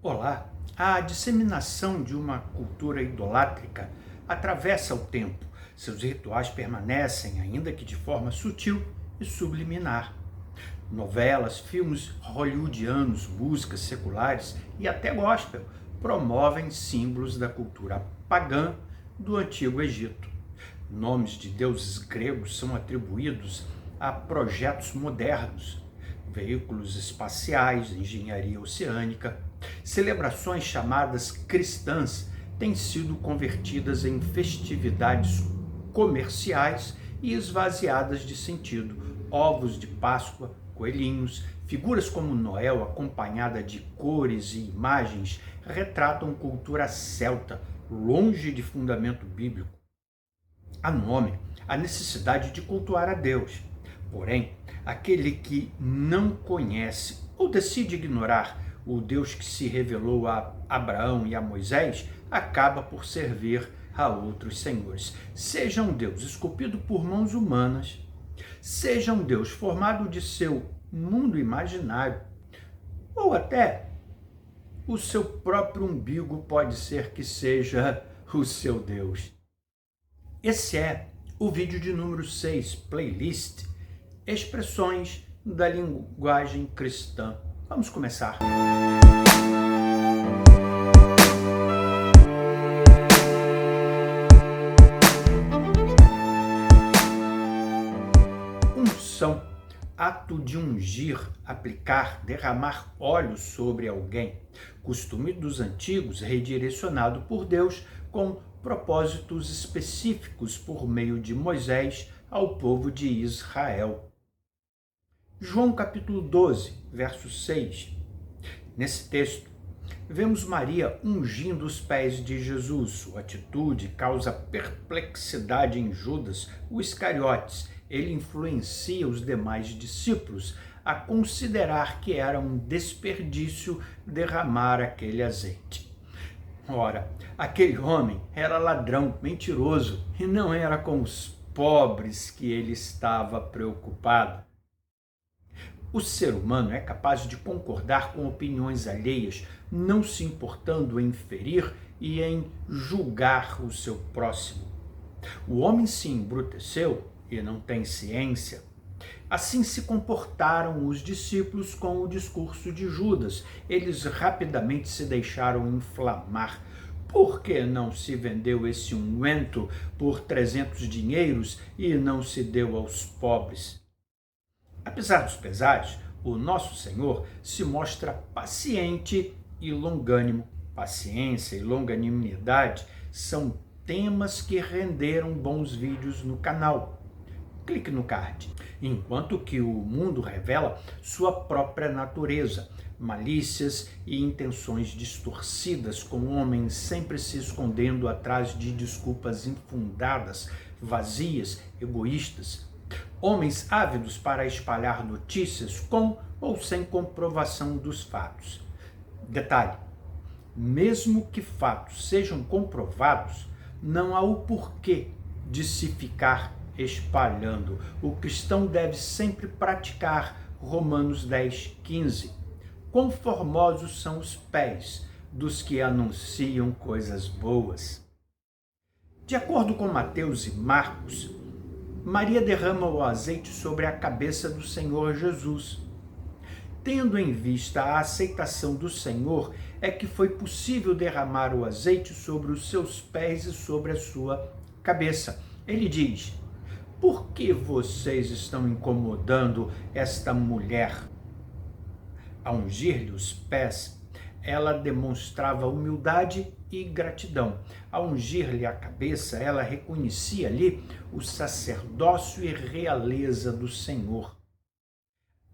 Olá! A disseminação de uma cultura idolátrica atravessa o tempo. Seus rituais permanecem, ainda que de forma sutil e subliminar. Novelas, filmes hollywoodianos, músicas seculares e até gospel promovem símbolos da cultura pagã do Antigo Egito. Nomes de deuses gregos são atribuídos a projetos modernos, veículos espaciais, engenharia oceânica. Celebrações chamadas cristãs têm sido convertidas em festividades comerciais e esvaziadas de sentido. Ovos de Páscoa, coelhinhos, figuras como Noel acompanhada de cores e imagens retratam cultura celta, longe de fundamento bíblico. Há no homem a necessidade de cultuar a Deus. Porém, aquele que não conhece ou decide ignorar o Deus que se revelou a Abraão e a Moisés, acaba por servir a outros senhores. Seja um Deus esculpido por mãos humanas, seja um Deus formado de seu mundo imaginário, ou até o seu próprio umbigo pode ser que seja o seu Deus. Esse é o vídeo de número 6, playlist Expressões da Linguagem Cristã. Vamos começar. Unção, ato de ungir, aplicar, derramar óleo sobre alguém. Costume dos antigos redirecionado por Deus com propósitos específicos por meio de Moisés ao povo de Israel. João capítulo 12, verso 6. Nesse texto, vemos Maria ungindo os pés de Jesus. Sua atitude causa perplexidade em Judas, o Iscariotes. Ele influencia os demais discípulos a considerar que era um desperdício derramar aquele azeite. Ora, aquele homem era ladrão, mentiroso, e não era com os pobres que ele estava preocupado. O ser humano é capaz de concordar com opiniões alheias, não se importando em ferir e em julgar o seu próximo. O homem se embruteceu e não tem ciência. Assim se comportaram os discípulos com o discurso de Judas. Eles rapidamente se deixaram inflamar. Por que não se vendeu esse unguento por 300 dinheiros e não se deu aos pobres? Apesar dos pesares, o nosso Senhor se mostra paciente e longânimo. Paciência e longanimidade são temas que renderam bons vídeos no canal. Clique no card. Enquanto que o mundo revela sua própria natureza, malícias e intenções distorcidas, com homens sempre se escondendo atrás de desculpas infundadas, vazias, egoístas. Homens ávidos para espalhar notícias com ou sem comprovação dos fatos. Detalhe: mesmo que fatos sejam comprovados, não há o porquê de se ficar espalhando. O cristão deve sempre praticar Romanos 10, 15. Quão formosos são os pés dos que anunciam coisas boas. De acordo com Mateus e Marcos, Maria derrama o azeite sobre a cabeça do Senhor Jesus. Tendo em vista a aceitação do Senhor, é que foi possível derramar o azeite sobre os seus pés e sobre a sua cabeça. Ele diz: por que vocês estão incomodando esta mulher? Ao ungir-lhe os pés, ela demonstrava humildade e gratidão. Ao ungir-lhe a cabeça, ela reconhecia ali o sacerdócio e realeza do Senhor.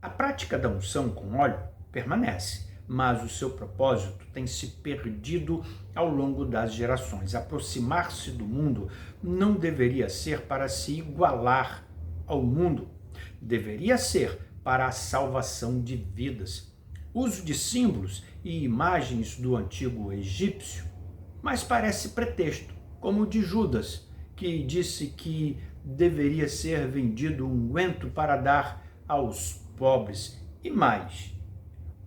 A prática da unção com óleo permanece, mas o seu propósito tem se perdido ao longo das gerações. Aproximar-se do mundo não deveria ser para se igualar ao mundo, deveria ser para a salvação de vidas. Uso de símbolos e imagens do antigo egípcio, mas parece pretexto, como o de Judas, que disse que deveria ser vendido unguento para dar aos pobres, e mais.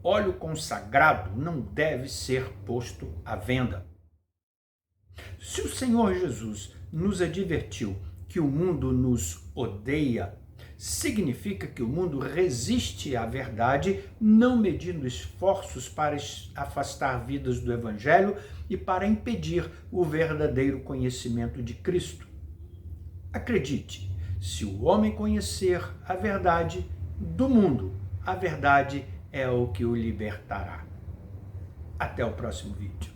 óleo consagrado não deve ser posto à venda. Se o Senhor Jesus nos advertiu que o mundo nos odeia, significa que o mundo resiste à verdade, não medindo esforços para afastar vidas do Evangelho e para impedir o verdadeiro conhecimento de Cristo. Acredite, se o homem conhecer a verdade do mundo, a verdade é o que o libertará. Até o próximo vídeo.